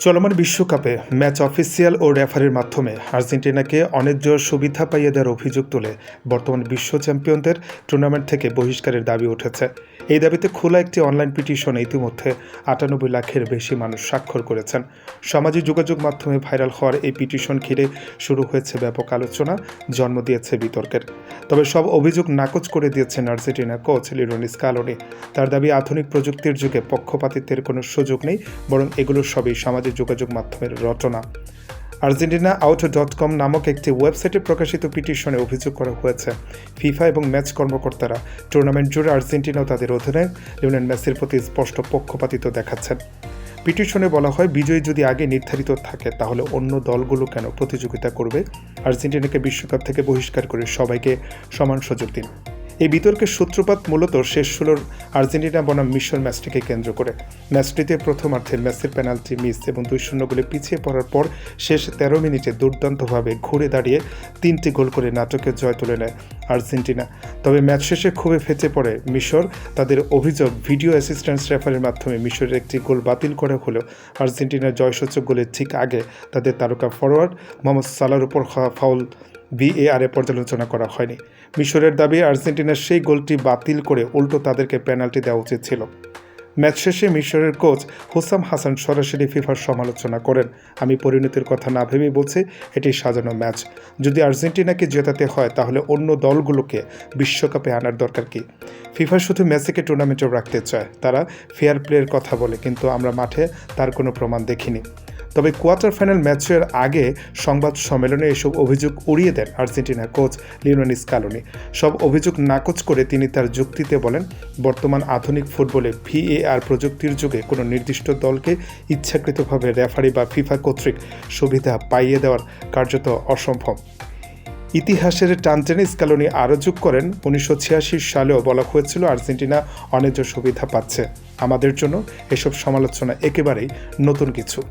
চলমান বিশ্বকাপে match official ও রেফারির মাধ্যমে আর্জেন্টিনাকে অন্যায্য সুবিধা পাইয়ে দেওয়ার অভিযোগ তুলে বর্তমান বিশ্ব চ্যাম্পিয়নদের টুর্নামেন্ট থেকে বহিষ্কারের দাবি উঠেছে। এই দাবিতে খোলা একটি অনলাইন পিটিশনে ইতিমধ্যে ৯৮ লাখের বেশি মানুষ স্বাক্ষর করেছেন। সামাজিক যোগাযোগ মাধ্যমে ভাইরাল হওয়ার এই পিটিশন ঘিরে শুরু হয়েছে ব্যাপক আলোচনা, জন্ম দিয়েছে বিতর্কের। তবে সব অভিযোগ নাকচ করে দিয়েছেন আর্জেন্টিনা কোচ লিওনেল স্কালোনি। তার দাবি, আধুনিক প্রযুক্তির যুগে পক্ষপাতিত্বের কোনো সুযোগ নেই, বরং এগুলো সবই সামাজিক যোগাযোগ মাধ্যমের রচনা। আর্জেন্টিনা আউট.কম নামক একটি ওয়েবসাইটে প্রকাশিত পিটিশনে অভিযোগ করা হয়েছে, ফিফা এবং ম্যাচ কর্মকর্তারা টুর্নামেন্ট জুড়ে আর্জেন্টিনা ও তাদের অধিনায়ক লিওনেল মেসির প্রতি স্পষ্ট পক্ষপাতিত্ব দেখাচ্ছেন। পিটিশনে বলা হয়, বিজয়ী যদি আগে নির্ধারিত থাকে তাহলে অন্য দলগুলো কেন প্রতিযোগিতা করবে? আর্জেন্টিনাকে বিশ্বকাপ থেকে বহিষ্কার করে সবাইকে সমান সুযোগ দিন। এই বিতর্কের সূত্রপাত মূলত শেষ ষোলোর আর্জেন্টিনা বনাম মিশর ম্যাচটিকে কেন্দ্র করে। ম্যাচটিতে প্রথমার্ধে মেসির পেনাল্টি মিস এবং ২-০ গোলে পিছিয়ে পড়ার পর শেষ ১৩ মিনিটে দুর্দান্তভাবে ঘুরে দাঁড়িয়ে ৩টি গোল করে নাটকের জয় তুলে নেয় আর্জেন্টিনা। তবে ম্যাচ শেষে ক্ষোভে ফেটে পড়ে মিশর। তাদের অভিযোগ, ভিডিও অ্যাসিস্ট্যান্ট রেফারির মাধ্যমে মিশরের একটি গোল বাতিল করা হলেও আর্জেন্টিনার জয়সূচক গোলের ঠিক আগে তাদের তারকা ফরোয়ার্ড মোহাম্মদ সালাহর উপর ফাউল VAR-এ পর্যালোচনা করা হয়নি। মিশরের দাবি, আর্জেন্টিনার সেই গোলটি বাতিল করে উল্টো তাদেরকে পেনাল্টি দেওয়া উচিত ছিল। ম্যাচ শেষে মিশরের কোচ হুসাম হাসান সরাসরি ফিফার সমালোচনা করেন। আমি পরিণতির কথা না ভেবেই বলছি, এটি সাজানো ম্যাচ। যদি আর্জেন্টিনাকে জেতাতে হয় তাহলে অন্য দলগুলোকে বিশ্বকাপে আনার দরকার কি? ফিফা শুধু মেসিকে টুর্নামেন্টেও রাখতে চায়। তারা ফেয়ার প্লের কথা বলে, কিন্তু আমরা মাঠে তার কোনো প্রমাণ দেখিনি। তবে কোয়ার্টার ফাইনাল ম্যাচের আগে সংবাদ সম্মেলনে এসব অভিযোগ উড়িয়ে দেন আর্জেন্টিনার কোচ লিওনেল স্কালোনি। সব অভিযোগ নাকচ করে তিনি তার যুক্তিতে বলেন, বর্তমান আধুনিক ফুটবলে VAR প্রযুক্তির যুগে কোনো নির্দিষ্ট দলকে ইচ্ছাকৃতভাবে রেফারি বা ফিফা কর্তৃক সুবিধা পাইয়ে দেওয়ার কার্যত অসম্ভব। ইতিহাসের টানটেনে স্কালোনি আরও যোগ করেন, ১৯৮৬ সালেও বলা হয়েছিল আর্জেন্টিনা অন্যায্য সুবিধা পাচ্ছে। আমাদের জন্য এসব সমালোচনা একেবারেই নতুন কিছু।